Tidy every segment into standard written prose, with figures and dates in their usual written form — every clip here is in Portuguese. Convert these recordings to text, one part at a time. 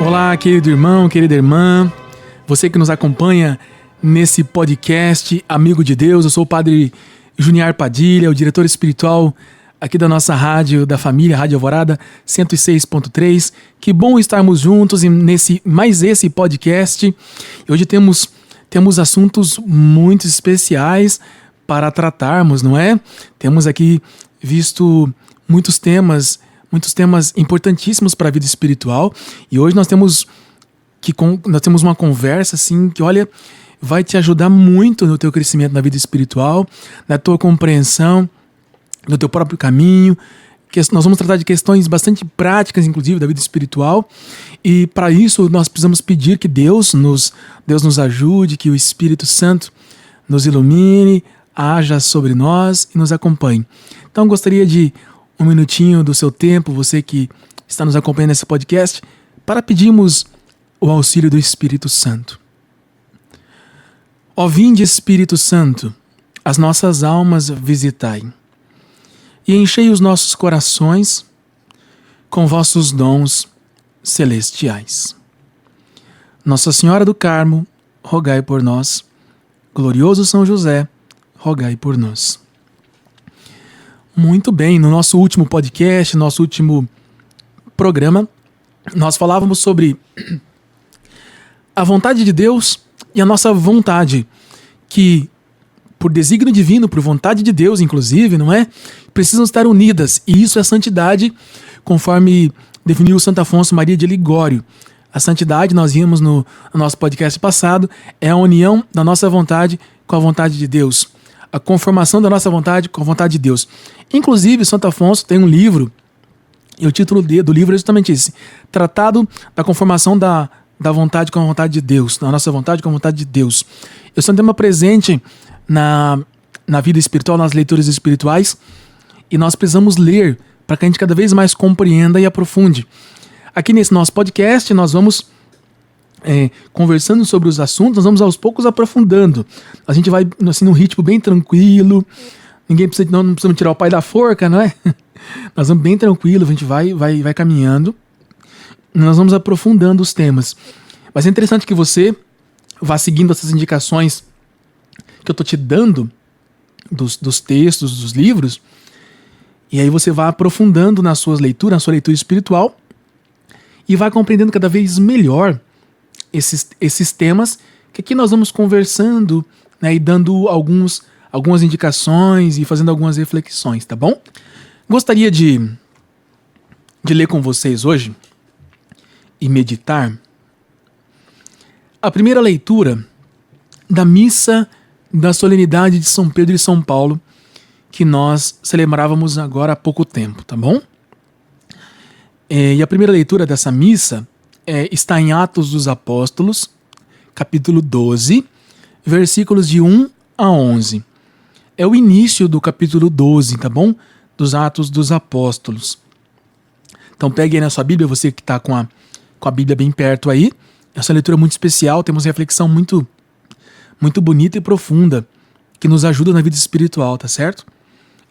Olá, querido irmão, querida irmã, você que nos acompanha nesse podcast Amigo de Deus. Eu sou o Padre Juniar Padilha, o diretor espiritual aqui da nossa rádio, da família Rádio Alvorada 106.3. Que bom estarmos juntos nesse mais esse podcast. Hoje temos assuntos muito especiais para tratarmos, não é? Temos aqui visto muitos temas importantíssimos para a vida espiritual, e hoje nós temos uma conversa assim que, olha, vai te ajudar muito no teu crescimento na vida espiritual, na tua compreensão do teu próprio caminho. Nós vamos tratar de questões bastante práticas, inclusive, da vida espiritual, e para isso nós precisamos pedir que Deus nos ajude, que o Espírito Santo nos ilumine, haja sobre nós e nos acompanhe. Então gostaria de um minutinho do seu tempo, você que está nos acompanhando nesse podcast, para pedirmos o auxílio do Espírito Santo. Ó vinde, Espírito Santo, as nossas almas visitai, e enchei os nossos corações com vossos dons celestiais. Nossa Senhora do Carmo, rogai por nós. Glorioso São José, rogai por nós. Muito bem, no nosso último podcast, nosso último programa, nós falávamos sobre a vontade de Deus e a nossa vontade, que por desígnio divino, por vontade de Deus, inclusive, não é? Precisam estar unidas, e isso é santidade, conforme definiu Santo Afonso Maria de Ligório. A santidade, nós vimos no nosso podcast passado, é a união da nossa vontade com a vontade de Deus. A conformação da nossa vontade com a vontade de Deus. Inclusive, Santo Afonso tem um livro, e o título do livro é justamente esse: Tratado da conformação da vontade com a vontade de Deus, da nossa vontade com a vontade de Deus. Esse é um tema presente na vida espiritual, nas leituras espirituais, e nós precisamos ler para que a gente cada vez mais compreenda e aprofunde. Aqui nesse nosso podcast, nós vamos conversando sobre os assuntos, nós vamos aos poucos aprofundando. A gente vai assim, num ritmo bem tranquilo, não precisamos tirar o pai da forca, não é? Nós vamos bem tranquilo, a gente vai caminhando, nós vamos aprofundando os temas. Mas é interessante que você vá seguindo essas indicações que eu estou te dando dos textos, dos livros, e aí você vai aprofundando na sua leitura alguma e vai compreendendo cada vez melhor esses temas que aqui nós vamos conversando, né, e dando algumas indicações e fazendo algumas reflexões, tá bom? Gostaria de ler com vocês hoje e meditar a primeira leitura da missa da solenidade de São Pedro e São Paulo, que nós celebrávamos agora há pouco tempo, tá bom? E a primeira leitura dessa missa está em Atos dos Apóstolos, capítulo 12, versículos de 1 a 11. É o início do capítulo 12, tá bom? Dos Atos dos Apóstolos. Então pegue aí na sua Bíblia, você que está com a Bíblia bem perto aí. Essa leitura é muito especial, temos reflexão muito, muito bonita e profunda, que nos ajuda na vida espiritual, tá certo?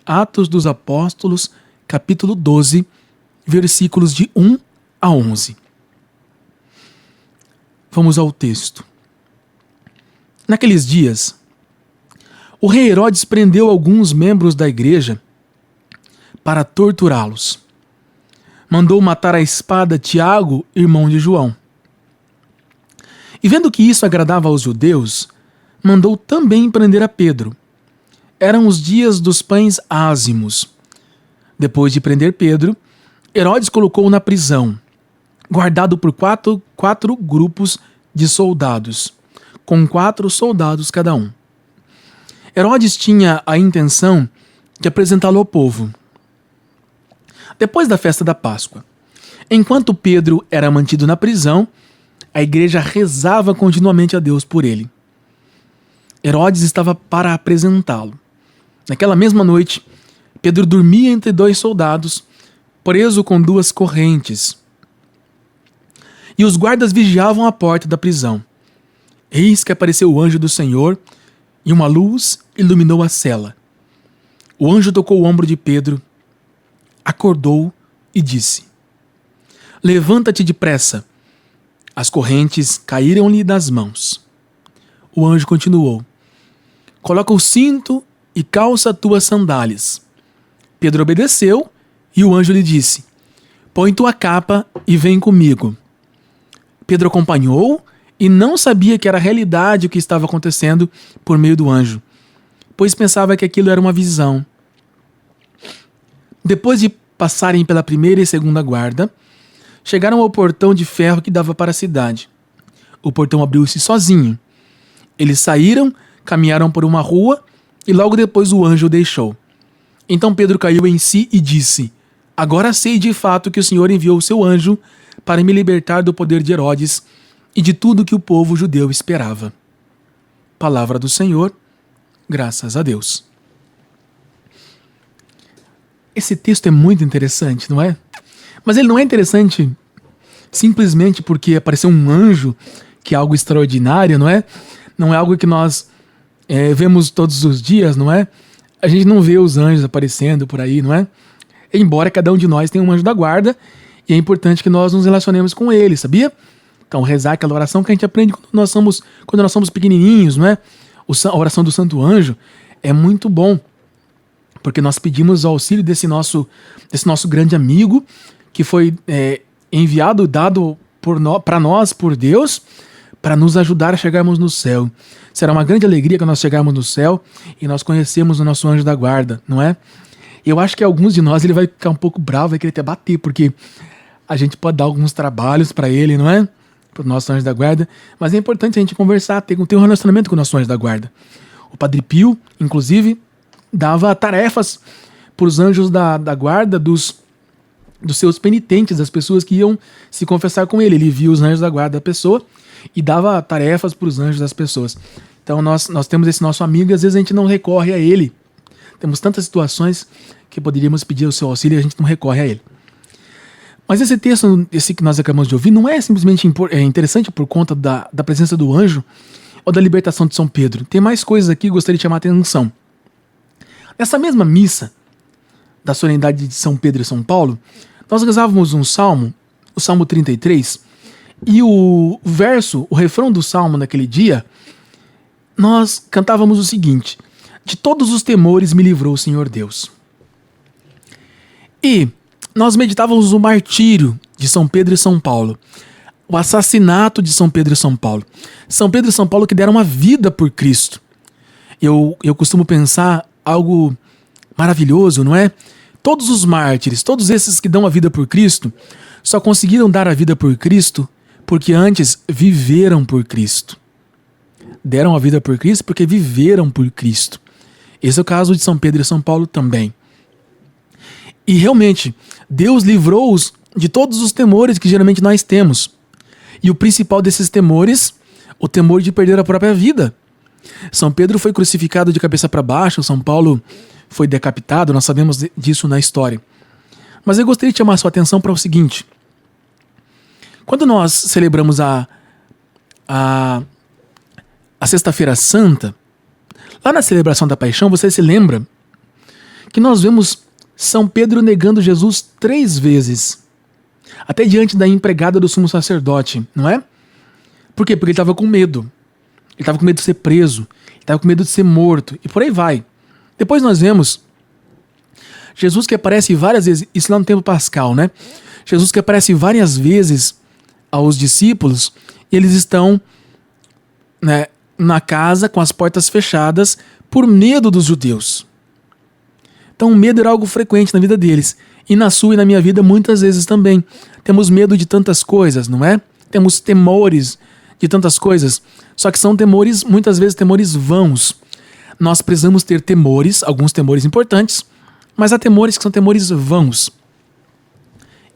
Atos dos Apóstolos, capítulo 12, versículos de 1 a 11. Vamos ao texto. Naqueles dias, o rei Herodes prendeu alguns membros da igreja para torturá-los. Mandou matar à espada Tiago, irmão de João. E vendo que isso agradava aos judeus, mandou também prender a Pedro. Eram os dias dos pães ázimos. Depois de prender Pedro, Herodes colocou-o na prisão, guardado por quatro grupos de soldados, com 4 soldados cada um. Herodes tinha a intenção de apresentá-lo ao povo. Depois da festa da Páscoa, enquanto Pedro era mantido na prisão, a igreja rezava continuamente a Deus por ele. Herodes estava para apresentá-lo. Naquela mesma noite, Pedro dormia entre 2 soldados, preso com 2 correntes. E os guardas vigiavam a porta da prisão. Eis que apareceu o anjo do Senhor, e uma luz iluminou a cela. O anjo tocou o ombro de Pedro, acordou e disse: Levanta-te depressa. As correntes caíram-lhe das mãos. O anjo continuou: coloca o cinto e calça tuas sandálias. Pedro obedeceu e o anjo lhe disse: põe tua capa e vem comigo. Pedro acompanhou e não sabia que era realidade o que estava acontecendo por meio do anjo, pois pensava que aquilo era uma visão. Depois de passarem pela primeira e segunda guarda, chegaram ao portão de ferro que dava para a cidade. O portão abriu-se sozinho. Eles saíram, caminharam por uma rua e logo depois o anjo o deixou. Então Pedro caiu em si e disse: agora sei de fato que o Senhor enviou o seu anjo para me libertar do poder de Herodes e de tudo que o povo judeu esperava. Palavra do Senhor, graças a Deus. Esse texto é muito interessante, não é? Mas ele não é interessante simplesmente porque apareceu um anjo, que é algo extraordinário, não é? Não é algo que nós vemos todos os dias, não é? A gente não vê os anjos aparecendo por aí, não é? Embora cada um de nós tenha um anjo da guarda, e é importante que nós nos relacionemos com ele, sabia? Então, rezar aquela oração que a gente aprende quando nós somos pequenininhos, não é? A oração do Santo Anjo é muito bom, porque nós pedimos o auxílio desse nosso grande amigo, que foi enviado, dado para nós por Deus, para nos ajudar a chegarmos no céu. Será uma grande alegria quando nós chegarmos no céu e nós conhecemos o nosso anjo da guarda, não é? Eu acho que alguns de nós ele vai ficar um pouco bravo, vai querer até bater, porque a gente pode dar alguns trabalhos para ele, não é? Para o nosso anjo da guarda, mas é importante a gente conversar, ter um relacionamento com o nosso anjo da guarda. O Padre Pio, inclusive, dava tarefas para os anjos da guarda dos seus penitentes, das pessoas que iam se confessar com ele. Ele via os anjos da guarda da pessoa e dava tarefas para os anjos das pessoas. Então nós temos esse nosso amigo e às vezes a gente não recorre a ele. Temos tantas situações que poderíamos pedir o seu auxílio e a gente não recorre a ele. Mas esse texto, esse que nós acabamos de ouvir, não é simplesmente interessante por conta da presença do anjo ou da libertação de São Pedro. Tem mais coisas aqui que eu gostaria de chamar a atenção. Nessa mesma missa da solenidade de São Pedro e São Paulo, nós rezávamos um salmo, o Salmo 33, e o refrão do salmo naquele dia, nós cantávamos o seguinte: de todos os temores me livrou o Senhor Deus. E nós meditávamos o martírio de São Pedro e São Paulo, o assassinato de São Pedro e São Paulo. São Pedro e São Paulo que deram a vida por Cristo. Eu costumo pensar algo maravilhoso, não é? Todos os mártires, todos esses que dão a vida por Cristo, só conseguiram dar a vida por Cristo porque antes viveram por Cristo. Deram a vida por Cristo porque viveram por Cristo. Esse é o caso de São Pedro e São Paulo também. E realmente, Deus livrou-os de todos os temores que geralmente nós temos. E o principal desses temores, o temor de perder a própria vida. São Pedro foi crucificado de cabeça para baixo, São Paulo foi decapitado, nós sabemos disso na história. Mas eu gostaria de chamar a sua atenção para o seguinte: quando nós celebramos a Sexta-feira Santa, lá na celebração da Paixão, você se lembra que nós vemos São Pedro negando Jesus 3 vezes, até diante da empregada do sumo sacerdote, não é? Por quê? Porque ele estava com medo. Ele estava com medo de ser preso, ele estava com medo de ser morto, e por aí vai. Depois nós vemos Jesus que aparece várias vezes, isso lá no tempo pascal, né? Jesus que aparece várias vezes aos discípulos, e eles estão, né, na casa com as portas fechadas por medo dos judeus. Então o medo era algo frequente na vida deles. E na sua e na minha vida muitas vezes também. Temos medo de tantas coisas, não é? Temos temores de tantas coisas. Só que são temores, muitas vezes temores vãos. Nós precisamos ter temores, alguns temores importantes, mas há temores que são temores vãos.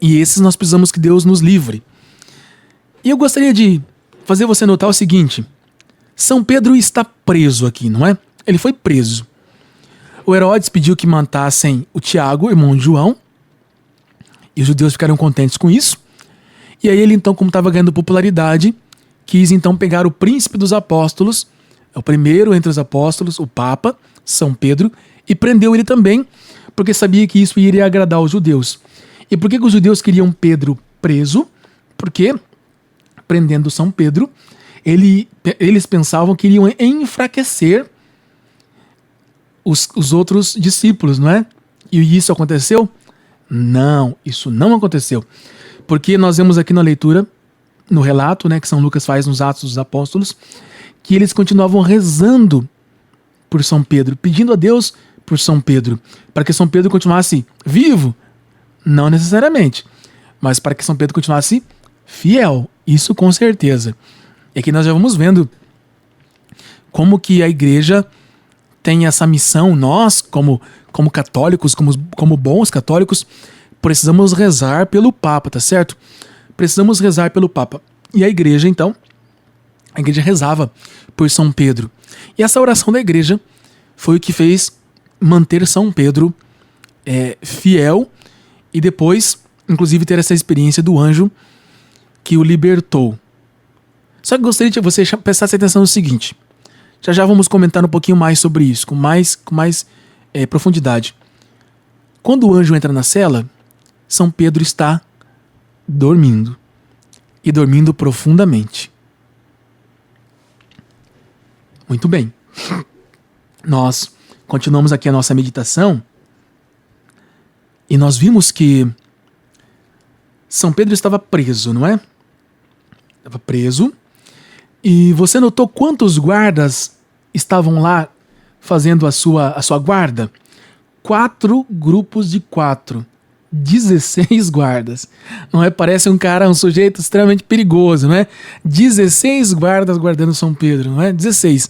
E esses nós precisamos que Deus nos livre. E eu gostaria de fazer você notar o seguinte: São Pedro está preso aqui, não é? Ele foi preso. O Herodes pediu que matassem o Tiago, irmão de João, e os judeus ficaram contentes com isso. E aí ele então, como estava ganhando popularidade, quis então pegar o príncipe dos apóstolos, o primeiro entre os apóstolos, o Papa, São Pedro, e prendeu ele também, porque sabia que isso iria agradar os judeus. E por que os judeus queriam Pedro preso? Porque prendendo São Pedro, eles pensavam que iriam enfraquecer os outros discípulos, não é? E isso aconteceu? Não, isso não aconteceu. Porque nós vemos aqui na leitura, no relato, né, que São Lucas faz nos Atos dos Apóstolos, que eles continuavam rezando por São Pedro, pedindo a Deus por São Pedro, para que São Pedro continuasse vivo? Não necessariamente, mas para que São Pedro continuasse fiel, isso com certeza. E aqui nós já vamos vendo como que a igreja tem essa missão. Nós, como católicos, como bons católicos, precisamos rezar pelo Papa, tá certo? Precisamos rezar pelo Papa. E a igreja, então, a igreja rezava por São Pedro. E essa oração da igreja foi o que fez manter São Pedro fiel e depois, inclusive, ter essa experiência do anjo que o libertou. Só que gostaria que você prestasse atenção no seguinte. Já vamos comentar um pouquinho mais sobre isso, com mais profundidade. Quando o anjo entra na cela, São Pedro está dormindo. E dormindo profundamente. Muito bem. Nós continuamos aqui a nossa meditação e nós vimos que São Pedro estava preso, não é? Estava preso. E você notou quantos guardas estavam lá fazendo a sua guarda? 4 grupos de 4. 16 guardas. Não é? Parece um sujeito extremamente perigoso, não é? 16 guardas guardando São Pedro, não é? 16.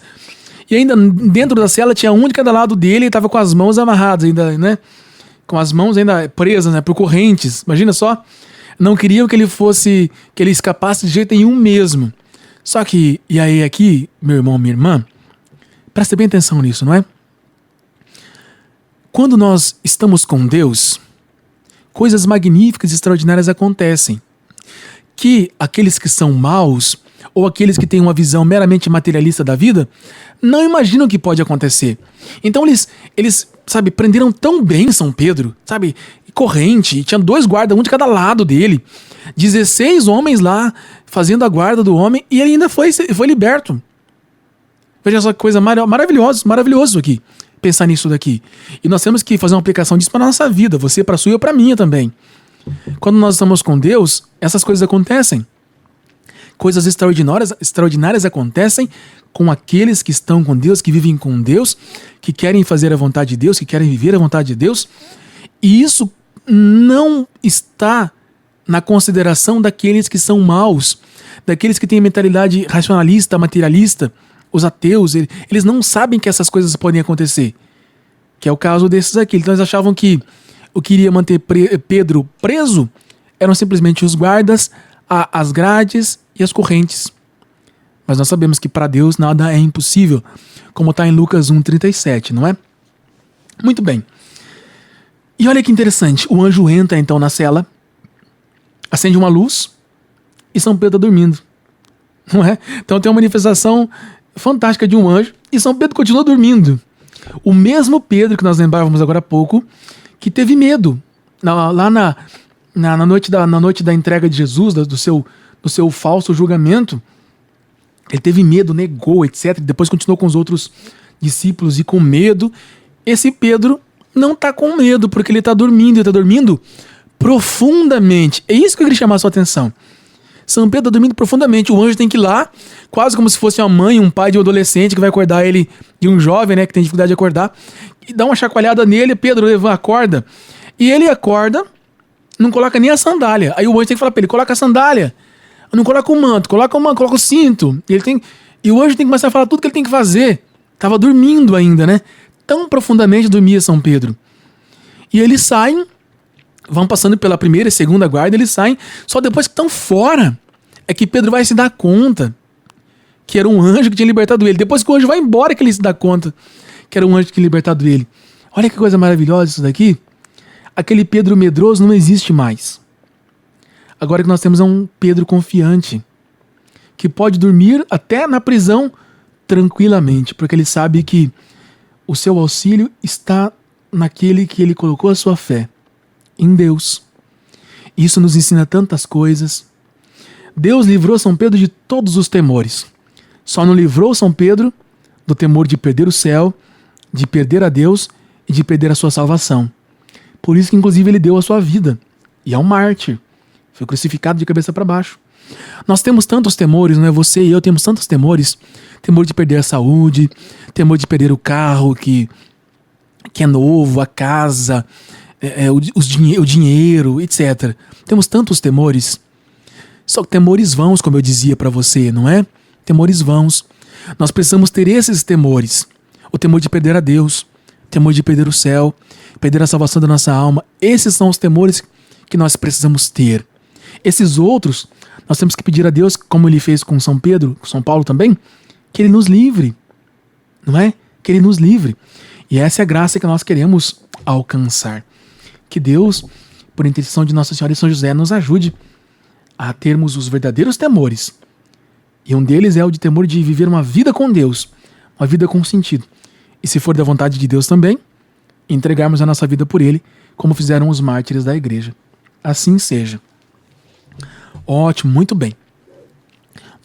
E ainda dentro da cela tinha um de cada lado dele e estava com as mãos amarradas ainda, né? Com as mãos ainda presas, né? Por correntes. Imagina só. Não queriam que ele escapasse de jeito nenhum mesmo. Só que, e aí aqui, meu irmão, minha irmã, presta bem atenção nisso, não é? Quando nós estamos com Deus, coisas magníficas e extraordinárias acontecem. Que aqueles que são maus, ou aqueles que têm uma visão meramente materialista da vida, não imaginam que pode acontecer. Então eles prenderam tão bem São Pedro, corrente, e tinha 2 guardas, um de cada lado dele, 16 homens lá fazendo a guarda do homem, e ele ainda foi liberto. Veja só que coisa maravilhoso aqui, pensar nisso daqui. E nós temos que fazer uma aplicação disso para a nossa vida, você para a sua e para a minha também. Quando nós estamos com Deus, essas coisas acontecem. Coisas extraordinárias acontecem com aqueles que estão com Deus, que vivem com Deus, que querem fazer a vontade de Deus, que querem viver a vontade de Deus. E isso não está na consideração daqueles que são maus, daqueles que têm mentalidade racionalista, materialista, os ateus. Eles não sabem que essas coisas podem acontecer, que é o caso desses aqui. Então eles achavam que o que iria manter Pedro preso eram simplesmente os guardas, as grades e as correntes. Mas nós sabemos que para Deus nada é impossível, como está em Lucas 1,37, não é? Muito bem. E olha que interessante, o anjo entra então na cela, acende uma luz e São Pedro está dormindo, não é? Então tem uma manifestação fantástica de um anjo e São Pedro continua dormindo. O mesmo Pedro que nós lembrávamos agora há pouco, que teve medo lá na noite da entrega de Jesus, do seu falso julgamento. Ele teve medo, negou, etc. Depois continuou com os outros discípulos e com medo. Esse Pedro não está com medo, porque ele está dormindo. Ele está dormindo profundamente. É isso que eu queria chamar a sua atenção. São Pedro está dormindo profundamente. O anjo tem que ir lá, quase como se fosse uma mãe, um pai de um adolescente que vai acordar ele, de um jovem, né, que tem dificuldade de acordar, e dá uma chacoalhada nele. Pedro, acorda. E ele acorda, não coloca nem a sandália. Aí o anjo tem que falar para ele, coloca a sandália. Não coloca o manto, coloca o cinto. E o anjo tem que começar a falar tudo que ele tem que fazer. Tava dormindo ainda, né? Tão profundamente dormia São Pedro. E eles saem, vão passando pela primeira e segunda guarda, eles saem, só depois que estão fora é que Pedro vai se dar conta que era um anjo que tinha libertado ele. Depois que o anjo vai embora que ele se dá conta que era um anjo que tinha libertado ele. Olha que coisa maravilhosa isso daqui. Aquele Pedro medroso não existe mais. Agora que nós temos um Pedro confiante, que pode dormir até na prisão tranquilamente, porque ele sabe que o seu auxílio está naquele que ele colocou a sua fé, em Deus. Isso nos ensina tantas coisas. Deus livrou São Pedro de todos os temores. Só não livrou São Pedro do temor de perder o céu, de perder a Deus e de perder a sua salvação. Por isso que inclusive ele deu a sua vida. E é um mártir. Foi crucificado de cabeça para baixo. Nós temos tantos temores, não é? Você e eu temos tantos temores. Temor de perder a saúde, temor de perder o carro que é novo, a casa, o dinheiro, etc. Temos tantos temores. Só que temores vãos, como eu dizia para você, não é? Temores vãos. Nós precisamos ter esses temores. O temor de perder a Deus, o temor de perder o céu, perder a salvação da nossa alma. Esses são os temores que nós precisamos ter. Esses outros, nós temos que pedir a Deus, como ele fez com São Pedro, com São Paulo também, que ele nos livre, não é? Que ele nos livre. E essa é a graça que nós queremos alcançar. Que Deus, por intercessão de Nossa Senhora e São José, nos ajude a termos os verdadeiros temores. E um deles é o de temor de viver uma vida com Deus, uma vida com sentido. E se for da vontade de Deus também, entregarmos a nossa vida por Ele, como fizeram os mártires da igreja. Assim seja. Ótimo, muito bem.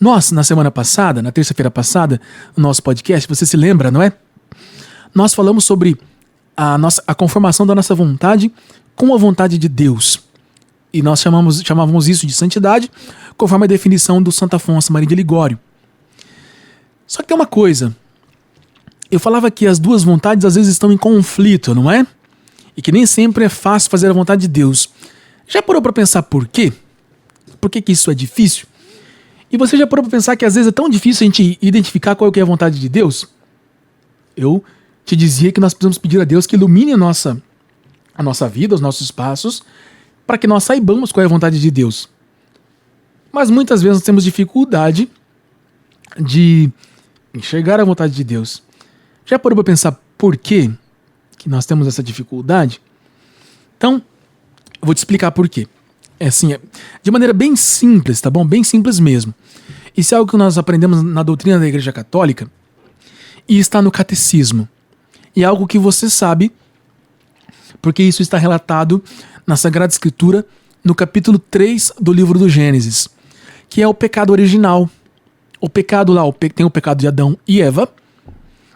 Nós, na semana passada, na terça-feira passada, no nosso podcast, você se lembra, não é? Nós falamos sobre a conformação da nossa vontade com a vontade de Deus. E nós chamávamos isso de santidade, conforme a definição do Santo Afonso Maria de Ligório. Só que tem uma coisa. Eu falava que as duas vontades às vezes estão em conflito, não é? E que nem sempre é fácil fazer a vontade de Deus. Já parou para pensar por quê? Por que isso é difícil? E você já parou para pensar que às vezes é tão difícil a gente identificar qual que é a vontade de Deus? Eu te dizia que nós precisamos pedir a Deus que ilumine a nossa vida, os nossos passos, para que nós saibamos qual é a vontade de Deus. Mas muitas vezes nós temos dificuldade de enxergar a vontade de Deus. Já parou para pensar por quê que nós temos essa dificuldade? Então, eu vou te explicar por quê. É assim, de maneira bem simples, tá bom? Bem simples mesmo. Isso é algo que nós aprendemos na doutrina da Igreja Católica e está no Catecismo. E é algo que você sabe, porque isso está relatado na Sagrada Escritura, no capítulo 3 do livro do Gênesis, que é o pecado original. O pecado lá, tem o pecado de Adão e Eva.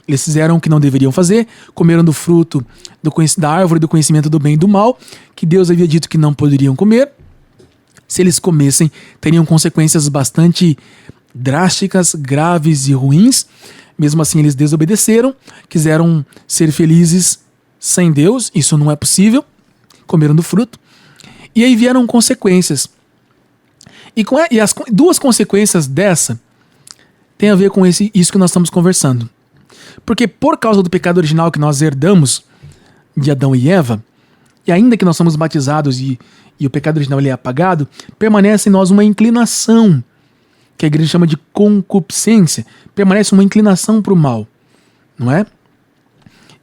Eles fizeram o que não deveriam fazer, comeram do fruto da árvore do conhecimento do bem e do mal, que Deus havia dito que não poderiam comer. Se eles comessem, teriam consequências bastante drásticas, graves e ruins. Mesmo assim, eles desobedeceram, quiseram ser felizes sem Deus, isso não é possível, comeram do fruto. E aí vieram consequências. E as duas consequências dessa tem a ver com isso que nós estamos conversando. Porque por causa do pecado original que nós herdamos de Adão e Eva, e ainda que nós somos batizados e o pecado original ele é apagado, permanece em nós uma inclinação, que a igreja chama de concupiscência, permanece uma inclinação para o mal, não é?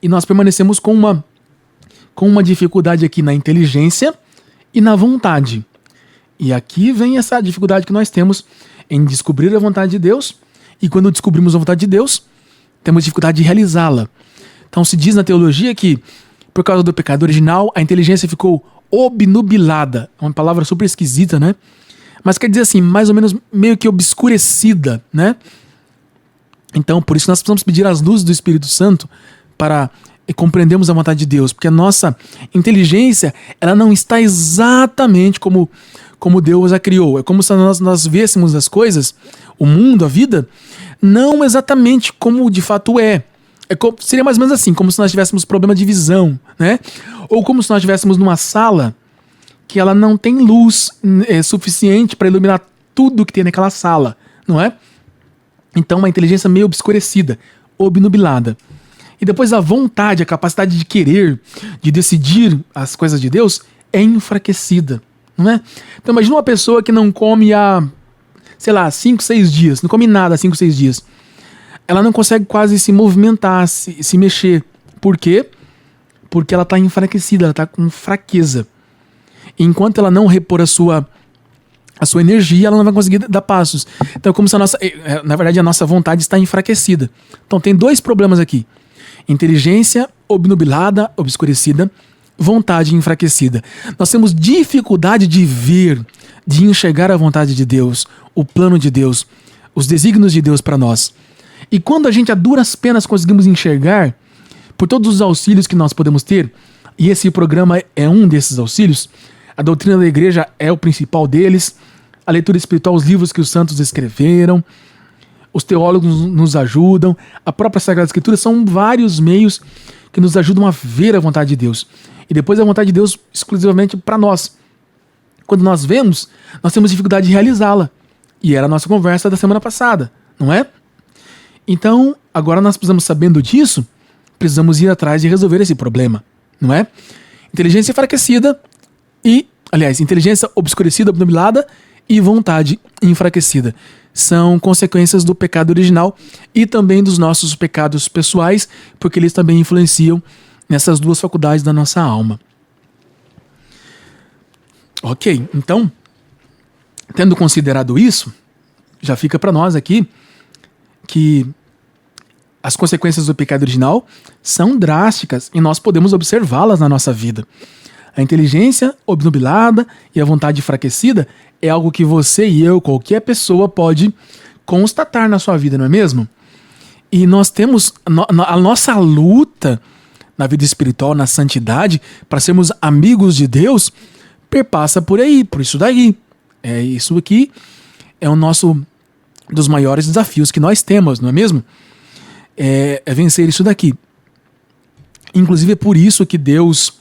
E nós permanecemos com uma dificuldade aqui na inteligência e na vontade. E aqui vem essa dificuldade que nós temos em descobrir a vontade de Deus, e quando descobrimos a vontade de Deus, temos dificuldade de realizá-la. Então se diz na teologia que, por causa do pecado original, a inteligência ficou obnubilada. É uma palavra super esquisita, né? Mas quer dizer assim, mais ou menos meio que obscurecida, né? Então, por isso nós precisamos pedir as luzes do Espírito Santo para compreendermos a vontade de Deus, porque a nossa inteligência, ela não está exatamente como Deus a criou. É como se nós vêssemos as coisas, o mundo, a vida, não exatamente como de fato é. Seria mais ou menos assim, como se nós tivéssemos problema de visão, né? Ou como se nós estivéssemos numa sala que ela não tem luz suficiente para iluminar tudo que tem naquela sala, não é? Então, uma inteligência meio obscurecida, obnubilada. E depois a vontade, a capacidade de querer, de decidir as coisas de Deus é enfraquecida, não é? Então, imagina uma pessoa que não come há, 5, 6 dias, não come nada há 5, 6 dias. Ela não consegue quase se movimentar, se mexer. Por quê? Porque ela está enfraquecida, ela está com fraqueza. E enquanto ela não repor a sua energia, ela não vai conseguir dar passos. Então é como se na verdade a nossa vontade está enfraquecida. Então tem 2 problemas aqui. Inteligência obnubilada, obscurecida, vontade enfraquecida. Nós temos dificuldade de ver, de enxergar a vontade de Deus, o plano de Deus, os desígnios de Deus para nós. E quando a gente a duras penas conseguimos enxergar, por todos os auxílios que nós podemos ter, e esse programa é um desses auxílios, a doutrina da igreja é o principal deles, a leitura espiritual, os livros que os santos escreveram, os teólogos nos ajudam, a própria Sagrada Escritura, são vários meios que nos ajudam a ver a vontade de Deus. E depois a vontade de Deus exclusivamente para nós. Quando nós vemos, nós temos dificuldade de realizá-la. E era a nossa conversa da semana passada, não é? Então, agora nós precisamos, sabendo disso, precisamos ir atrás de resolver esse problema, não é? Inteligência enfraquecida inteligência obscurecida, obnubilada e vontade enfraquecida. São consequências do pecado original e também dos nossos pecados pessoais, porque eles também influenciam nessas duas faculdades da nossa alma. Ok, então, tendo considerado isso, já fica para nós aqui que as consequências do pecado original são drásticas e nós podemos observá-las na nossa vida. A inteligência obnubilada e a vontade enfraquecida é algo que você e eu, qualquer pessoa, pode constatar na sua vida, não é mesmo? E nós temos a nossa luta na vida espiritual, na santidade, para sermos amigos de Deus, perpassa por aí, por isso daí. Isso aqui é o nosso dos maiores desafios que nós temos, não é mesmo? É vencer isso daqui. Inclusive é por isso que Deus,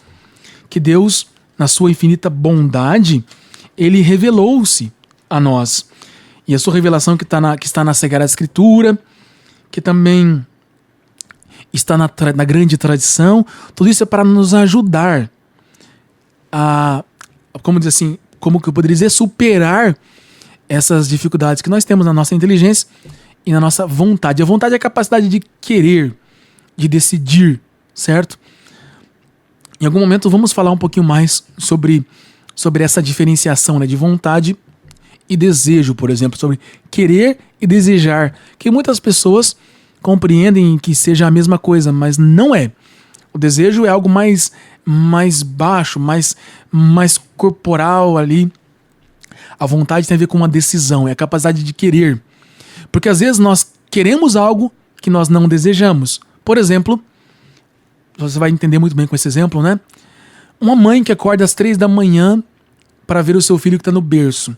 na sua infinita bondade, ele revelou-se a nós. E a sua revelação que está na Sagrada Escritura, que também está na grande tradição, tudo isso é para nos ajudar a, como dizer assim, como que eu poderia dizer, superar essas dificuldades que nós temos na nossa inteligência e na nossa vontade. A vontade é a capacidade de querer, de decidir, certo? Em algum momento vamos falar um pouquinho mais sobre essa diferenciação, né, de vontade e desejo, por exemplo, sobre querer e desejar, que muitas pessoas compreendem que seja a mesma coisa, mas não é. O desejo é algo mais baixo, mais corporal ali. A vontade tem a ver com uma decisão, é a capacidade de querer. Porque às vezes nós queremos algo que nós não desejamos. Por exemplo, você vai entender muito bem com esse exemplo, né? Uma mãe que acorda às 3 da manhã para ver o seu filho que está no berço.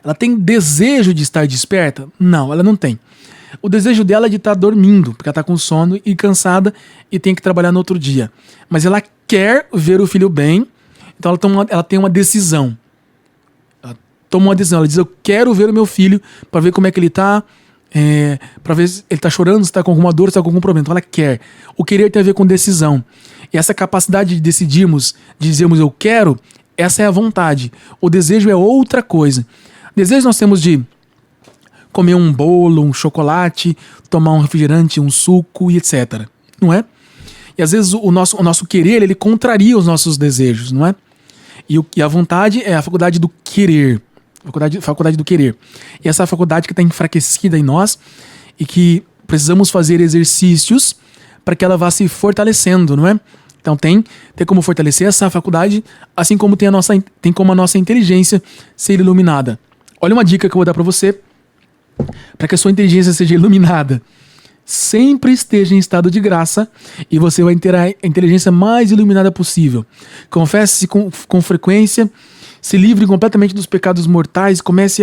Ela tem desejo de estar desperta? Não, ela não tem. O desejo dela é de estar dormindo, porque ela está com sono e cansada e tem que trabalhar no outro dia. Mas ela quer ver o filho bem, então ela tem uma decisão. Ela toma uma decisão, ela diz, eu quero ver o meu filho para ver como é que ele está, para ver se ele está chorando, se está com alguma dor, se está com algum problema. Então ela quer. O querer tem a ver com decisão. E essa capacidade de decidirmos, de dizermos eu quero, essa é a vontade. O desejo é outra coisa. Desejo nós temos de comer um bolo, um chocolate, tomar um refrigerante, um suco e etc. Não é? E às vezes o nosso querer, ele contraria os nossos desejos, não é? E a vontade é a faculdade do querer. Faculdade do querer. E essa faculdade que está enfraquecida em nós e que precisamos fazer exercícios para que ela vá se fortalecendo, não é? Então tem como fortalecer essa faculdade, assim como tem como a nossa inteligência ser iluminada. Olha uma dica que eu vou dar para você, para que a sua inteligência seja iluminada. Sempre esteja em estado de graça e você vai ter a inteligência mais iluminada possível. Confesse-se com frequência, se livre completamente dos pecados mortais, comece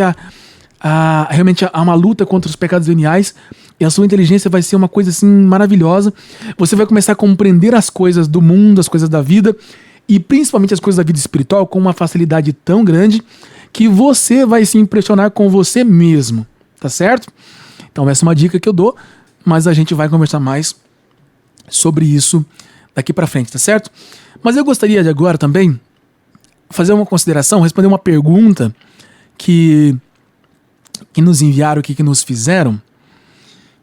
realmente a uma luta contra os pecados veniais e a sua inteligência vai ser uma coisa assim maravilhosa. Você vai começar a compreender as coisas do mundo, as coisas da vida e principalmente as coisas da vida espiritual com uma facilidade tão grande que você vai se impressionar com você mesmo, tá certo? Então essa é uma dica que eu dou, mas a gente vai conversar mais sobre isso daqui pra frente, tá certo? Mas eu gostaria de agora também fazer uma consideração, responder uma pergunta que nos enviaram aqui, que nos fizeram,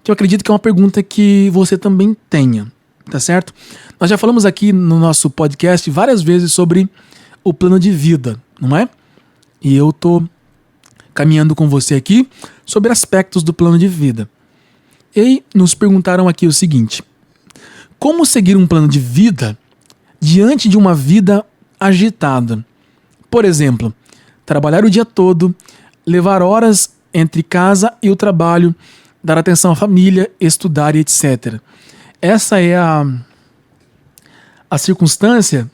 que eu acredito que é uma pergunta que você também tenha, tá certo? Nós já falamos aqui no nosso podcast várias vezes sobre o plano de vida, não é? E eu tô caminhando com você aqui sobre aspectos do plano de vida. E nos perguntaram aqui o seguinte: como seguir um plano de vida diante de uma vida agitada? Por exemplo, trabalhar o dia todo, levar horas entre casa e o trabalho, dar atenção à família, estudar e etc. Essa é a circunstância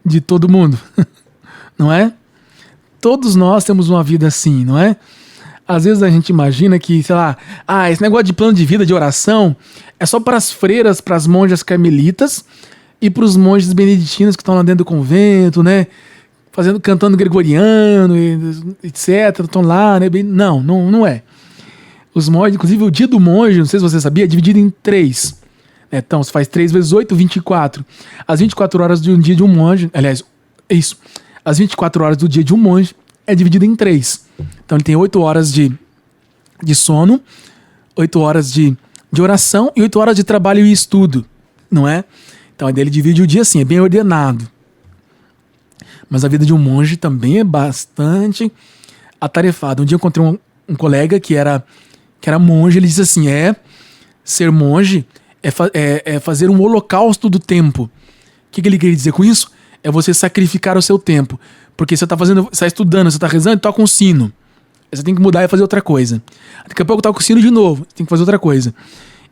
de todo mundo, não é? Todos nós temos uma vida assim, não é? Às vezes a gente imagina que, sei lá, esse negócio de plano de vida, de oração, é só para as freiras, para as monjas carmelitas e para os monges beneditinos que estão lá dentro do convento, né? Cantando gregoriano, etc. Estão lá, né? Não é. Os monges, inclusive o dia do monge, não sei se você sabia, é dividido em 3. Então, você faz 3 vezes 8, 24. As 24 horas de um dia de um monge, aliás, é isso. As 24 horas do dia de um monge é dividido em 3. Então, ele tem 8 horas de sono, 8 horas de oração e 8 horas de trabalho e estudo, não é? Então, ele divide o dia assim, é bem ordenado. Mas a vida de um monge também é bastante atarefada. Um dia eu encontrei um colega que era monge, ele disse assim, ser monge é fazer um holocausto do tempo. O que ele queria dizer com isso? É você sacrificar o seu tempo. Porque você está estudando, você está rezando e toca um sino. Você tem que mudar e fazer outra coisa. Daqui a pouco toca o sino de novo, tem que fazer outra coisa.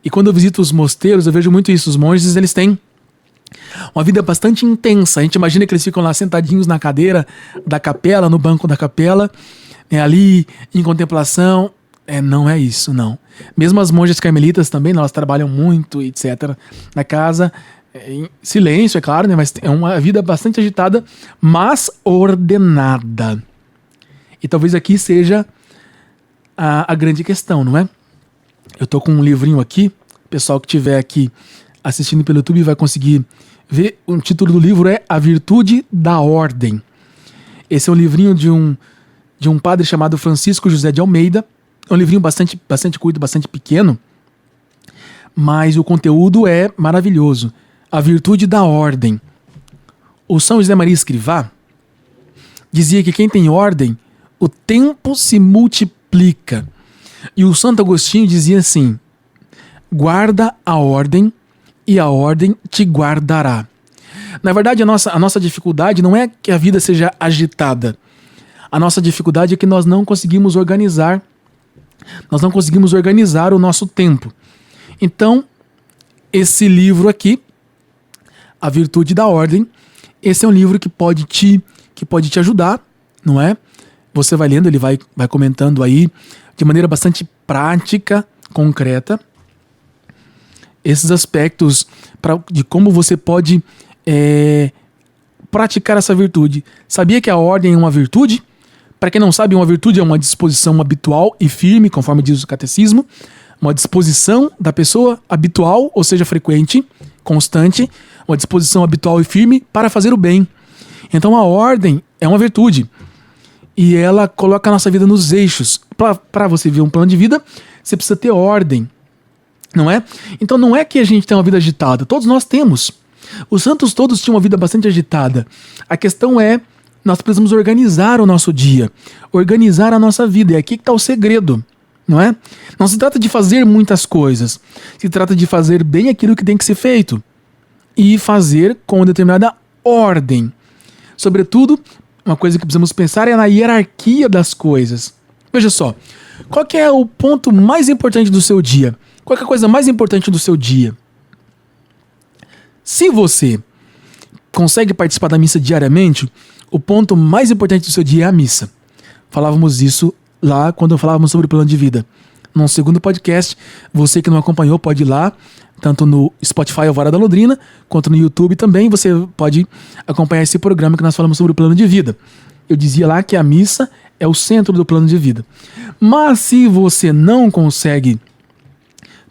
E quando eu visito os mosteiros, eu vejo muito isso. Os monges, eles têm uma vida bastante intensa. A gente imagina que eles ficam lá sentadinhos na cadeira da capela, no banco da capela, ali em contemplação. Não é isso, não. Mesmo as monjas carmelitas também, elas trabalham muito, etc. Na casa, em silêncio, é claro, né? Mas é uma vida bastante agitada, mas ordenada. E talvez aqui seja a grande questão, não é? Eu tô com um livrinho aqui, o pessoal que estiver aqui assistindo pelo YouTube vai conseguir ver. O título do livro é A Virtude da Ordem. Esse é um livrinho de um padre chamado Francisco José de Almeida. É um livrinho bastante curto, bastante pequeno, mas o conteúdo é maravilhoso. A Virtude da Ordem. O São José Maria Escrivá dizia que quem tem ordem, o tempo se multiplica. E o Santo Agostinho dizia assim, guarda a ordem e a ordem te guardará. Na verdade, a nossa dificuldade não é que a vida seja agitada. A nossa dificuldade é que nós não conseguimos organizar o nosso tempo. Então, esse livro aqui, A Virtude da Ordem, esse é um livro que pode te ajudar, não é? Você vai lendo, ele vai comentando aí de maneira bastante prática, concreta, esses aspectos de como você pode praticar essa virtude. Sabia que a ordem é uma virtude? Para quem não sabe, uma virtude é uma disposição habitual e firme, conforme diz o catecismo. Uma disposição da pessoa habitual, ou seja, frequente, constante. Uma disposição habitual e firme para fazer o bem. Então a ordem é uma virtude. E ela coloca a nossa vida nos eixos. Para você ver um plano de vida, você precisa ter ordem. Não é? Então não é que a gente tem uma vida agitada. Todos nós temos. Os santos todos tinham uma vida bastante agitada. A questão é, nós precisamos organizar o nosso dia, organizar a nossa vida. E aqui que está o segredo, não é? Não se trata de fazer muitas coisas, se trata de fazer bem aquilo que tem que ser feito e fazer com determinada ordem. Sobretudo, uma coisa que precisamos pensar é na hierarquia das coisas. Veja só, qual que é o ponto mais importante do seu dia? Qual que é a coisa mais importante do seu dia? Se você consegue participar da missa diariamente, o ponto mais importante do seu dia é a missa. Falávamos isso lá quando falávamos sobre o plano de vida. Num segundo podcast, você que não acompanhou pode ir lá, tanto no Spotify Alvorada Londrina, quanto no YouTube também, você pode acompanhar esse programa que nós falamos sobre o plano de vida. Eu dizia lá que a missa é o centro do plano de vida. Mas se você não consegue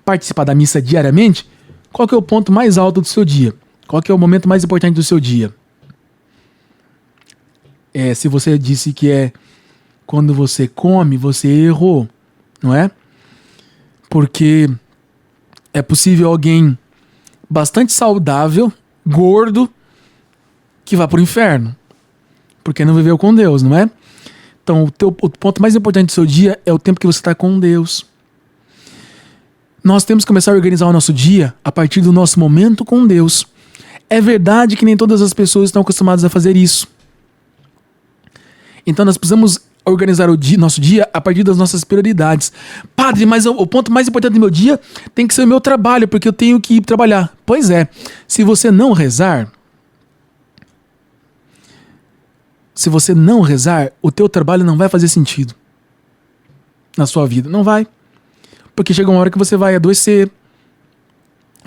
participar da missa diariamente, qual que é o ponto mais alto do seu dia? Qual que é o momento mais importante do seu dia? Se você disse que é quando você come, você errou, não é? Porque é possível alguém bastante saudável, gordo, que vá para o inferno, porque não viveu com Deus, não é? Então, o ponto mais importante do seu dia é o tempo que você está com Deus. Nós temos que começar a organizar o nosso dia a partir do nosso momento com Deus. É verdade que nem todas as pessoas estão acostumadas a fazer isso. Então nós precisamos organizar nosso dia a partir das nossas prioridades. Padre, mas o ponto mais importante do meu dia tem que ser o meu trabalho, porque eu tenho que ir trabalhar. Pois é, se você não rezar, o teu trabalho não vai fazer sentido na sua vida. Não vai. Porque chega uma hora que você vai adoecer,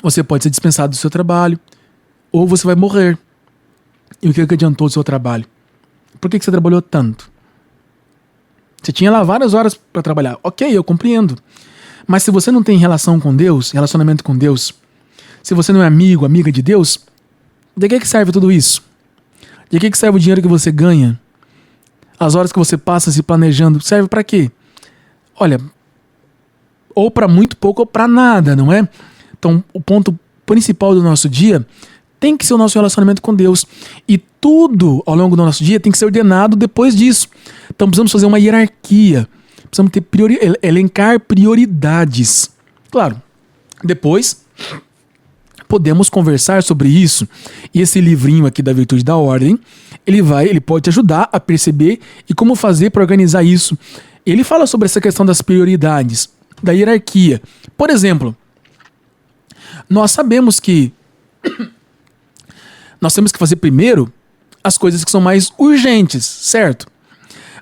você pode ser dispensado do seu trabalho, ou você vai morrer. E o que adiantou do seu trabalho? Por que você trabalhou tanto? Você tinha lá várias horas para trabalhar. Ok, eu compreendo. Mas se você não tem relacionamento com Deus, se você não é amiga de Deus, de que serve tudo isso? De que serve o dinheiro que você ganha? As horas que você passa se planejando, serve para quê? Olha, ou para muito pouco ou para nada, não é? Então, o ponto principal do nosso dia tem que ser o nosso relacionamento com Deus. E tudo ao longo do nosso dia tem que ser ordenado depois disso. Então precisamos fazer uma hierarquia. Precisamos ter elencar prioridades. Claro, depois podemos conversar sobre isso. E esse livrinho aqui da Virtude da Ordem, ele pode te ajudar a perceber e como fazer para organizar isso. Ele fala sobre essa questão das prioridades, da hierarquia. Por exemplo, nós sabemos que nós temos que fazer primeiro as coisas que são mais urgentes, certo?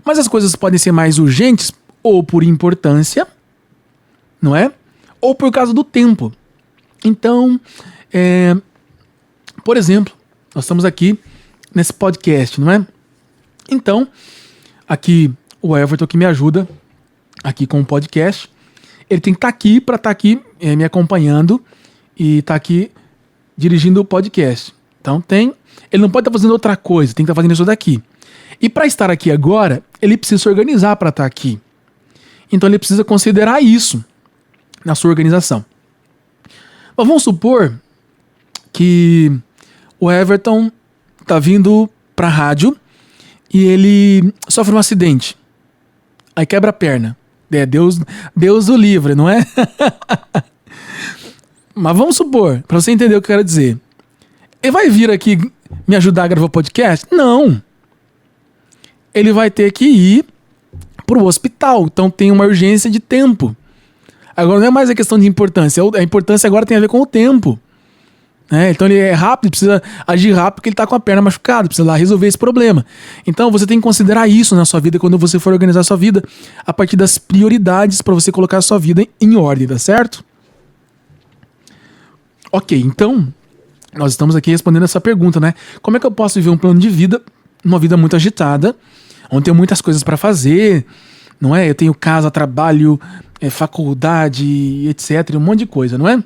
Mas as coisas podem ser mais urgentes ou por importância, não é? Ou por causa do tempo. Então, por exemplo, nós estamos aqui nesse podcast, não é? Então, aqui o Everton que me ajuda aqui com o podcast, ele tem que estar aqui para estar aqui me acompanhando e estar aqui dirigindo o podcast. Então ele não pode estar fazendo outra coisa, tem que estar fazendo isso daqui. E para estar aqui agora, ele precisa se organizar para estar aqui. Então ele precisa considerar isso na sua organização. Mas vamos supor que o Everton está vindo para a rádio e ele sofre um acidente. Aí quebra a perna. Deus o livre, não é? Mas vamos supor, para você entender o que eu quero dizer. Ele vai vir aqui me ajudar a gravar o podcast? Não. Ele vai ter que ir pro hospital. Então tem uma urgência de tempo. Agora não é mais a questão de importância. A importância agora tem a ver com o tempo. Então ele é rápido, precisa agir rápido porque ele está com a perna machucada, precisa lá resolver esse problema. Então você tem que considerar isso na sua vida quando você for organizar a sua vida a partir das prioridades para você colocar a sua vida em ordem, tá certo? Ok, então nós estamos aqui respondendo essa pergunta, né? Como é que eu posso viver um plano de vida, uma vida muito agitada, onde tenho muitas coisas para fazer, não é? Eu tenho casa, trabalho, faculdade, etc, um monte de coisa, não é?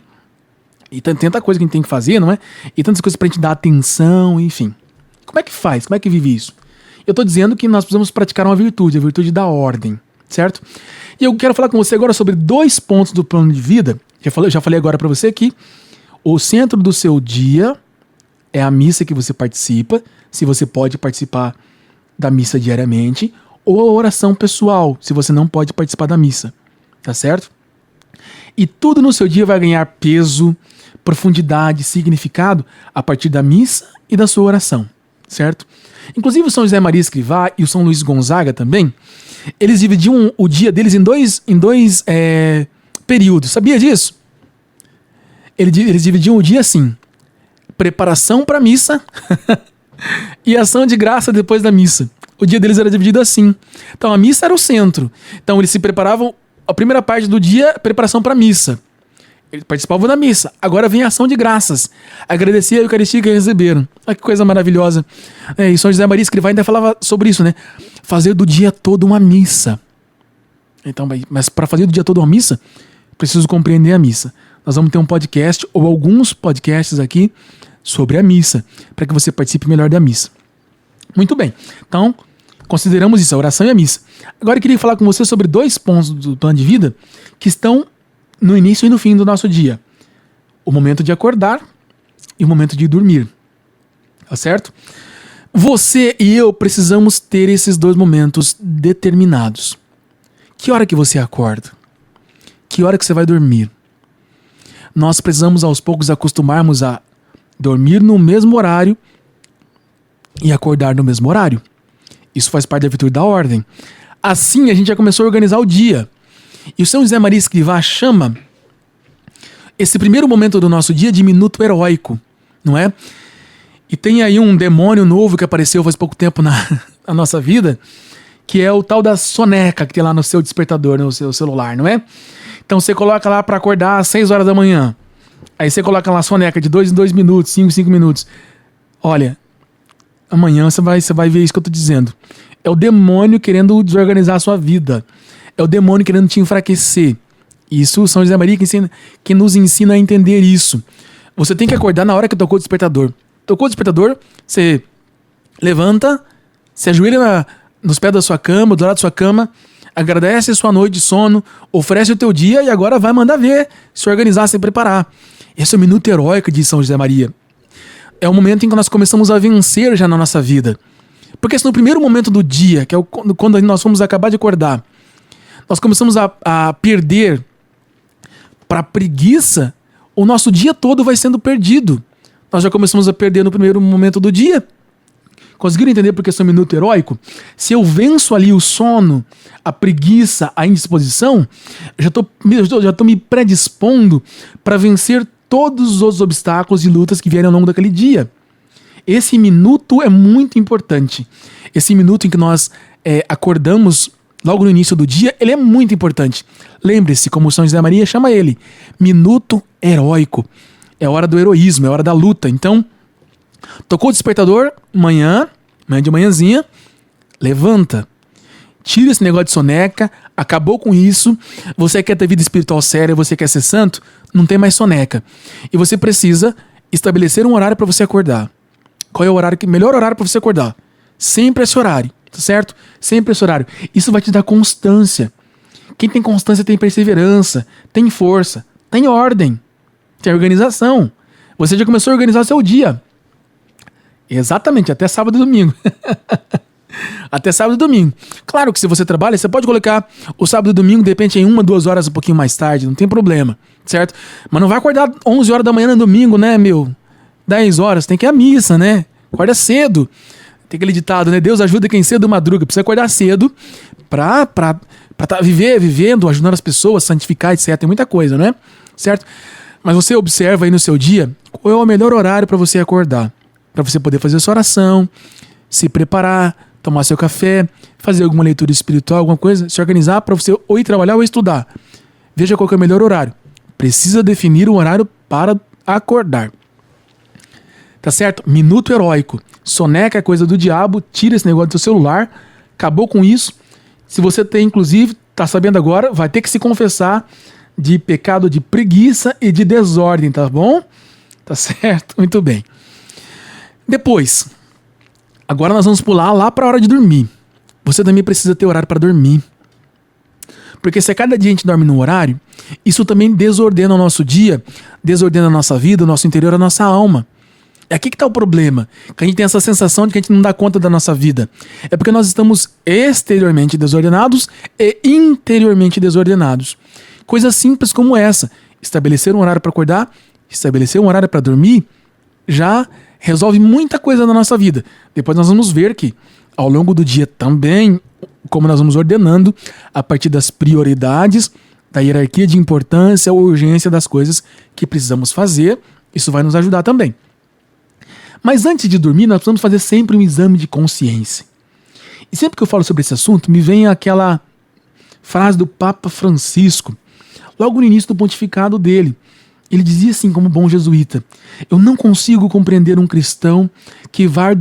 E tanta coisa que a gente tem que fazer, não é? E tantas coisas pra gente dar atenção, enfim. Como é que faz? Como é que vive isso? Eu tô dizendo que nós precisamos praticar uma virtude, a virtude da ordem, certo? E eu quero falar com você agora sobre 2 pontos do plano de vida. Já falei agora pra você que o centro do seu dia é a missa que você participa, se você pode participar da missa diariamente, ou a oração pessoal, se você não pode participar da missa, tá certo? E tudo no seu dia vai ganhar peso, profundidade, significado a partir da missa e da sua oração, certo? Inclusive o São José Maria Escrivá e o São Luís Gonzaga também, eles dividiam o dia deles em dois períodos, sabia disso? Eles dividiam o dia assim, preparação para a missa e ação de graça depois da missa. O dia deles era dividido assim. Então a missa era o centro. Então eles se preparavam, a primeira parte do dia, preparação para a missa. Eles participavam da missa. Agora vem a ação de graças. Agradecer a Eucaristia que receberam. Olha que coisa maravilhosa. E São José Maria Escrivá ainda falava sobre isso, né? Fazer do dia todo uma missa. Então, mas para fazer do dia todo uma missa, preciso compreender a missa. Nós vamos ter um podcast ou alguns podcasts aqui sobre a missa, para que você participe melhor da missa. Muito bem. Então, consideramos isso, a oração e a missa. Agora eu queria falar com você sobre 2 pontos do plano de vida que estão no início e no fim do nosso dia. O momento de acordar e o momento de dormir. Tá certo? Você e eu precisamos ter esses 2 momentos determinados. Que hora que você acorda? Que hora que você vai dormir? Nós precisamos aos poucos acostumarmos a dormir no mesmo horário e acordar no mesmo horário. Isso faz parte da virtude da ordem. Assim, a gente já começou a organizar o dia. E o São José Maria Escrivá chama esse primeiro momento do nosso dia de minuto heróico, não é? E tem aí um demônio novo que apareceu faz pouco tempo na nossa vida, que é o tal da soneca que tem lá no seu despertador, no seu celular, não é? Então você coloca lá para acordar às 6 horas da manhã. Aí você coloca lá a soneca de 2 em 2 minutos, 5 em 5 minutos. Olha, amanhã você vai ver isso que eu tô dizendo. É o demônio querendo desorganizar a sua vida. É o demônio querendo te enfraquecer. Isso, São José Maria que nos ensina a entender isso. Você tem que acordar na hora que tocou o despertador. Tocou o despertador, você levanta, se ajoelha nos pés da sua cama, do lado da sua cama, agradece a sua noite de sono, oferece o teu dia e agora vai mandar ver, se organizar, se preparar. Esse é o minuto heróico de São José Maria. É o momento em que nós começamos a vencer já na nossa vida. Porque se no primeiro momento do dia, que é quando nós fomos acabar de acordar, nós começamos a perder para preguiça, o nosso dia todo vai sendo perdido. Nós já começamos a perder no primeiro momento do dia. Conseguiram entender por que esse é um minuto heróico? Se eu venço ali o sono, a preguiça, a indisposição, já estou me predispondo para vencer todos os obstáculos e lutas que vierem ao longo daquele dia. Esse minuto é muito importante. Esse minuto em que nós acordamos logo no início do dia, ele é muito importante. Lembre-se, como São José Maria chama ele, minuto heróico. É hora do heroísmo, é hora da luta. Então, tocou o despertador, manhã de manhãzinha, levanta. Tira esse negócio de soneca, acabou com isso. Você quer ter vida espiritual séria, você quer ser santo, não tem mais soneca. E você precisa estabelecer um horário para você acordar. Qual é o melhor horário para você acordar? Sempre esse horário, tá certo? Sempre esse horário. Isso vai te dar constância. Quem tem constância tem perseverança, tem força, tem ordem, tem organização. Você já começou a organizar seu dia. Exatamente, até sábado e domingo. Até sábado e domingo. Claro que se você trabalha, você pode colocar o sábado e domingo, de repente, em 1, 2 horas, um pouquinho mais tarde, não tem problema, certo? Mas não vai acordar 11 horas da manhã no domingo, né, 10 horas, tem que ir à missa, né? Acorda cedo. Tem aquele ditado, né? Deus ajuda quem cedo madruga. Precisa acordar cedo pra vivendo, ajudando as pessoas, santificar, etc. Tem muita coisa, né? Certo? Mas você observa aí no seu dia qual é o melhor horário para você acordar. Para você poder fazer sua oração, se preparar, tomar seu café, fazer alguma leitura espiritual, alguma coisa, se organizar para você ou ir trabalhar ou estudar. Veja qual que é o melhor horário. Precisa definir um horário para acordar. Tá certo? Minuto heróico. Soneca é coisa do diabo, tira esse negócio do seu celular, acabou com isso. Se você tem, inclusive, tá sabendo agora, vai ter que se confessar de pecado de preguiça e de desordem, tá bom? Tá certo? Muito bem. Depois, agora nós vamos pular lá para a hora de dormir. Você também precisa ter horário para dormir. Porque se a cada dia a gente dorme num horário, isso também desordena o nosso dia, desordena a nossa vida, o nosso interior, a nossa alma. É aqui que está o problema, que a gente tem essa sensação de que a gente não dá conta da nossa vida. É porque nós estamos exteriormente desordenados e interiormente desordenados. Coisas simples como essa, estabelecer um horário para acordar, estabelecer um horário para dormir, já resolve muita coisa na nossa vida. Depois nós vamos ver que, ao longo do dia também, como nós vamos ordenando, a partir das prioridades, da hierarquia de importância ou urgência das coisas que precisamos fazer, isso vai nos ajudar também. Mas antes de dormir, nós precisamos fazer sempre um exame de consciência. E sempre que eu falo sobre esse assunto, me vem aquela frase do Papa Francisco, logo no início do pontificado dele. Ele dizia assim, como bom jesuíta: eu não consigo compreender um cristão que vá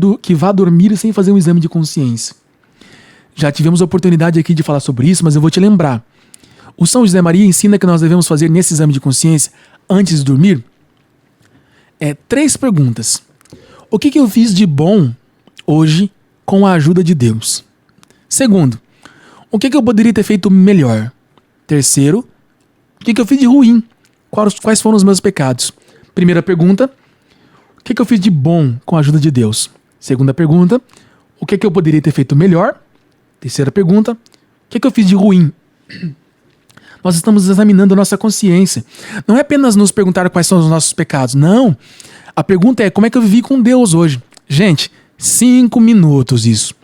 dormir sem fazer um exame de consciência. Já tivemos a oportunidade aqui de falar sobre isso, mas eu vou te lembrar. O São José Maria ensina que nós devemos fazer nesse exame de consciência, antes de dormir, 3 perguntas. O que eu fiz de bom hoje com a ajuda de Deus? Segundo, o que eu poderia ter feito melhor? Terceiro, o que eu fiz de ruim? Quais foram os meus pecados? Primeira pergunta, o que eu fiz de bom com a ajuda de Deus? Segunda pergunta, o que eu poderia ter feito melhor? Terceira pergunta, o que eu fiz de ruim? Nós estamos examinando a nossa consciência. Não é apenas nos perguntar quais são os nossos pecados, não. A pergunta é como é que eu vivi com Deus hoje? Gente, 5 minutos isso.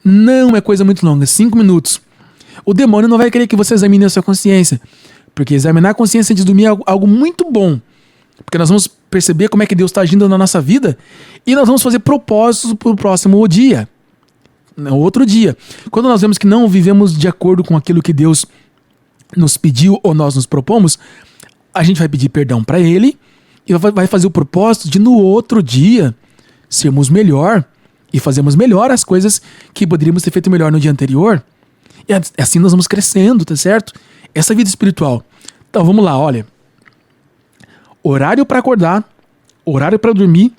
Não é coisa muito longa, 5 minutos. O demônio não vai querer que você examine a sua consciência, porque examinar a consciência antes de dormir é algo muito bom. Porque nós vamos perceber como é que Deus está agindo na nossa vida e nós vamos fazer propósitos para o próximo dia, no outro dia. Quando nós vemos que não vivemos de acordo com aquilo que Deus nos pediu ou nós nos propomos, a gente vai pedir perdão para Ele e vai fazer o propósito de no outro dia sermos melhor e fazermos melhor as coisas que poderíamos ter feito melhor no dia anterior. E assim nós vamos crescendo, tá certo? Essa vida espiritual. Então vamos lá, olha. Horário para acordar, horário para dormir,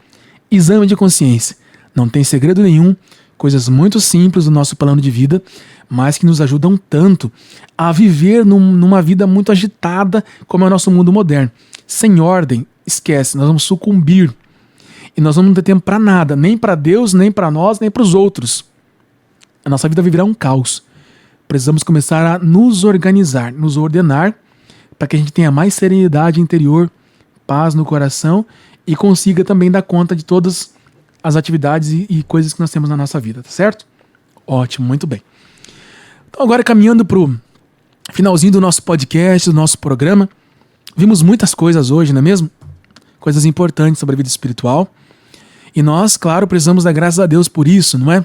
exame de consciência. Não tem segredo nenhum, coisas muito simples do nosso plano de vida, mas que nos ajudam tanto a viver numa vida muito agitada como é o nosso mundo moderno. Sem ordem, esquece, nós vamos sucumbir. E nós não vamos ter tempo para nada, nem para Deus, nem para nós, nem para os outros. A nossa vida viverá um caos. Precisamos começar a nos organizar, nos ordenar, para que a gente tenha mais serenidade interior, paz no coração e consiga também dar conta de todas as atividades e coisas que nós temos na nossa vida, tá certo? Ótimo, muito bem. Então agora caminhando para o finalzinho do nosso podcast, do nosso programa, vimos muitas coisas hoje, não é mesmo? Coisas importantes sobre a vida espiritual. E nós, claro, precisamos dar graças a Deus por isso, não é?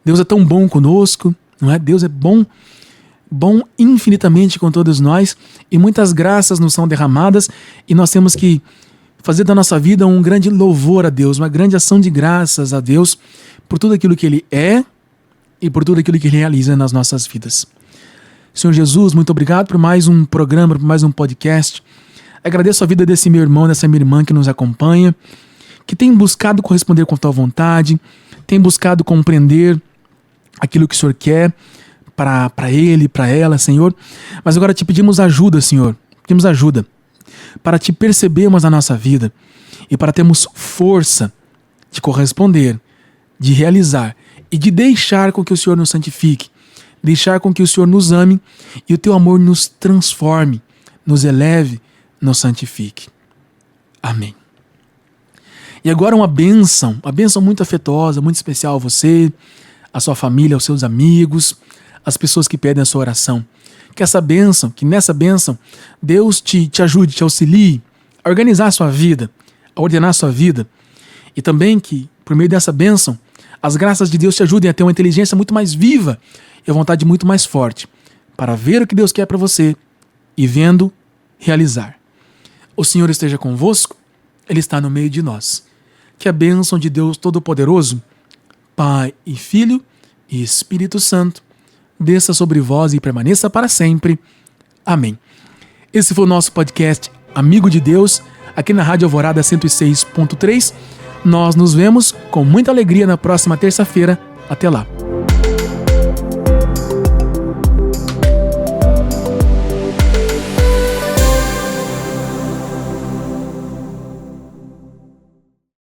Deus é tão bom conosco, não é? Deus é bom infinitamente com todos nós, e muitas graças nos são derramadas, e nós temos que fazer da nossa vida um grande louvor a Deus, uma grande ação de graças a Deus por tudo aquilo que Ele é e por tudo aquilo que Ele realiza nas nossas vidas. Senhor Jesus, muito obrigado por mais um programa, por mais um podcast. Agradeço a vida desse meu irmão, dessa minha irmã que nos acompanha, que tem buscado corresponder com a Tua vontade, tem buscado compreender aquilo que o Senhor quer para ele, para ela, Senhor. Mas agora te pedimos ajuda, Senhor. Pedimos ajuda para te percebermos na nossa vida e para termos força de corresponder, de realizar e de deixar com que o Senhor nos santifique, deixar com que o Senhor nos ame e o Teu amor nos transforme, nos eleve, nos santifique. Amém. E agora uma bênção muito afetuosa, muito especial a você, a sua família, aos seus amigos, as pessoas que pedem a sua oração. Que nessa bênção, Deus te ajude, te auxilie a organizar a sua vida, a ordenar a sua vida. E também que, por meio dessa bênção, as graças de Deus te ajudem a ter uma inteligência muito mais viva e a vontade muito mais forte para ver o que Deus quer para você e, vendo, realizar. O Senhor esteja convosco, Ele está no meio de nós. Que a bênção de Deus Todo-Poderoso, Pai e Filho e Espírito Santo, desça sobre vós e permaneça para sempre. Amém. Esse foi o nosso podcast Amigo de Deus, aqui na Rádio Alvorada 106.3. Nós nos vemos com muita alegria na próxima terça-feira. Até lá.